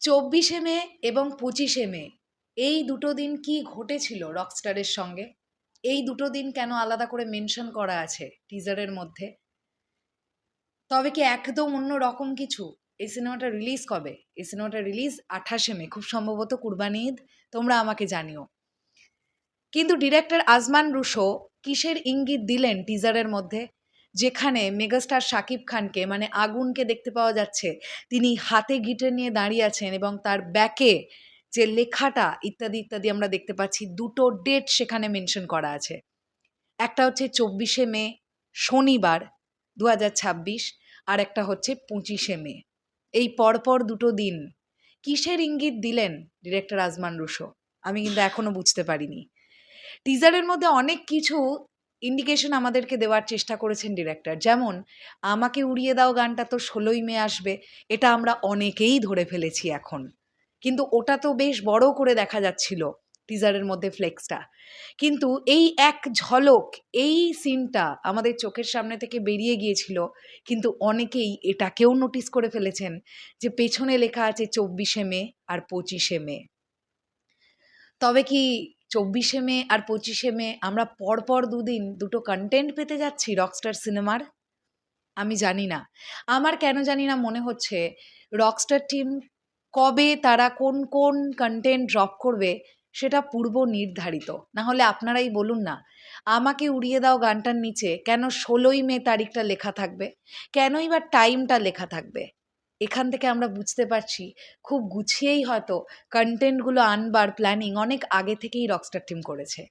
24শে মে এবং 25শে মে এই দুটো দিন কি ঘটেছিল রকস্টারের সঙ্গে, এই দুটো দিন কেন আলাদা করে মেনশন করা আছে টিজারের মধ্যে? তবে কি একদম অন্য রকম কিছু? এই সিনেমাটা রিলিজ কবে? এই সিনেমাটা রিলিজ 28শে মে, খুব সম্ভবত কুরবানি ঈদ। তোমরা আমাকে জানিও। কিন্তু ডিরেক্টর আজমান রুশো কিসের ইঙ্গিত দিলেন টিজারের মধ্যে, যেখানে মেগাস্টার শাকিব খানকে মানে আগুনকে দেখতে পাওয়া যাচ্ছে, তিনি হাতে গিটার নিয়ে দাঁড়িয়ে আছেন এবং তার ব্যাকে যে লেখাটা ইত্যাদি ইত্যাদি আমরা দেখতে পাচ্ছি, দুটো ডেট সেখানে মেনশন করা আছে। একটা হচ্ছে 24শে মে শনিবার 2026, আর একটা হচ্ছে 25শে মে। এই পরপর দুটো দিন কিসের ইঙ্গিত দিলেন ডিরেক্টর আজমান রুশো? আমি কিন্তু এখনো বুঝতে পারিনি। টিজারের মধ্যে অনেক কিছু ইন্ডিকেশন আমাদেরকে দেওয়ার চেষ্টা করেছেন ডিরেক্টর, যেমন আমাকে উড়িয়ে দাও গানটা তো 16ই মে আসবে, এটা আমরা অনেকেই ধরে ফেলেছি এখন, কিন্তু ওটা তো বেশ বড় করে দেখা যাচ্ছিল টিজারের মধ্যে ফ্লেক্সটা। কিন্তু এই এক ঝলক, এই সিনটা আমাদের চোখের সামনে থেকে বেরিয়ে গিয়েছিল, কিন্তু অনেকেই এটাকেও নোটিস করে ফেলেছেন যে পেছনে লেখা আছে 24শে মে আর 25শে মে। তবে কি 24শে মে আর 25শে মে আমরা পরপর দুদিন দুটো কন্টেন্ট পেতে যাচ্ছি রকস্টার সিনেমার? আমি জানি না। আমার কেন জানি না মনে হচ্ছে রকস্টার টিম কবে তারা কোন কোন কন্টেন্ট ড্রপ করবে সেটা পূর্ব নির্ধারিত। না হলে আপনারাই বলুন না, আমাকে উড়িয়ে দাও গানটার নিচে কেন 16ই মে তারিখটা লেখা থাকবে? কেনই বা টাইমটা লেখা থাকবে? এখান থেকে আমরা বুঝতে পারছি খুব গুছিয়েই হয়তো কন্টেন্টগুলো আনবার প্ল্যানিং অনেক আগে থেকেই রকস্টার টিম করেছে।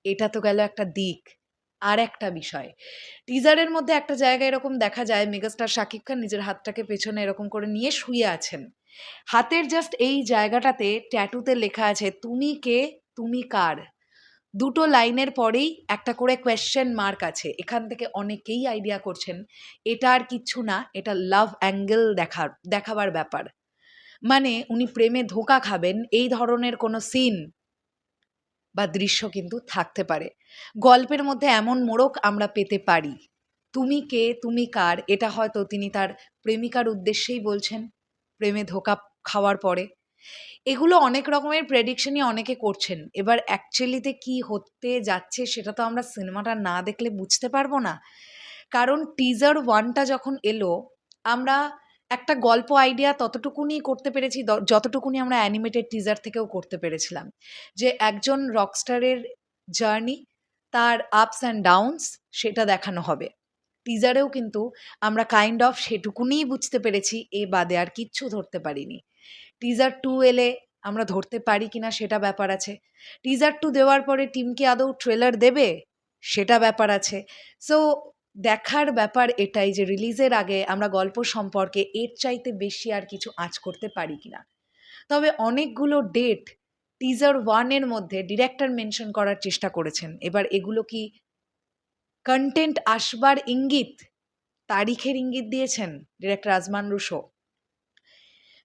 এটা তো গেল একটা দিক। আর একটা বিষয়, টিজারের মধ্যে একটা জায়গায় এরকম দেখা যায় মেগাস্টার শাকিব খান নিজের হাতটাকে পেছনে এরকম করে নিয়ে শুয়ে আছেন। হাতের জাস্ট এই জায়গাটাতে ট্যাটুতে লেখা আছে তুমি কে, তুমি কার। দুটো লাইনের পরেই একটা করে কোয়েশ্চেন মার্ক আছে। এখান থেকে অনেকেই আইডিয়া করছেন এটা আর কিচ্ছু না, এটা লাভ অ্যাঙ্গেল দেখাবার ব্যাপার। মানে উনি প্রেমে ধোঁকা খাবেন এই ধরনের কোনো সিন বা দৃশ্য কিন্তু থাকতে পারে। গল্পের মধ্যে এমন মোড়ক আমরা পেতে পারি। তুমি কে, তুমি কার, এটা হয়তো তিনি তার প্রেমিকার উদ্দেশ্যেই বলছেন প্রেমে ধোঁকা খাওয়ার পরে। এগুলো অনেক রকমের প্রেডিকশনই অনেকে করছেন। এবার অ্যাকচুয়ালিতে কি হতে যাচ্ছে সেটা তো আমরা সিনেমাটা না দেখলে বুঝতে পারবো না। কারণ টিজার 1টা যখন এলো, আমরা একটা গল্প আইডিয়া ততটুকুনি করতে পেরেছি যতটুকুনি আমরা অ্যানিমেটেড টিজার থেকেও করতে পেরেছিলাম, যে একজন রকস্টারের জার্নি, তার আপস অ্যান্ড ডাউনস সেটা দেখানো হবে। টিজারেও কিন্তু আমরা কাইন্ড অফ সেটুকুনিই বুঝতে পেরেছি, এ বাদে আর কিচ্ছু ধরতে পারিনি। টিজার 2 এলে আমরা ধরতে পারি কিনা সেটা ব্যাপার আছে। টিজার 2 দেওয়ার পরে টিম কি আদৌ ট্রেলার দেবে সেটা ব্যাপার আছে। সো দেখার ব্যাপার এটাই যে রিলিজের আগে আমরা গল্প সম্পর্কে এর চাইতে বেশি আর কিছু আঁচ করতে পারি কিনা। তবে অনেকগুলো ডেট টিজার 1 এর মধ্যে ডিরেক্টর মেনশন করার চেষ্টা করেছেন। এবার এগুলো কি কন্টেন্ট আসবার ইঙ্গিত, তারিখের ইঙ্গিত দিয়েছেন director Ajman Rusho?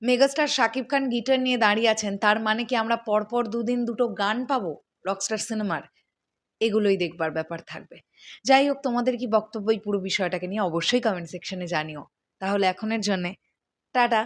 Megastar Shakib Khan guitar নিয়ে দাঁড়িয়ে আছেন, তার মানে কি আমরা পরপর দুদিন দুটো গান পাবো রকস্টার সিনেমার? এগুলোই দেখবার ব্যাপার থাকবে। যাই হোক, তোমাদের কি বক্তব্য এই পুরো বিষয়টাকে নিয়ে অবশ্যই কমেন্ট সেকশনে জানিও। তাহলে এখনের জন্যে টাটা।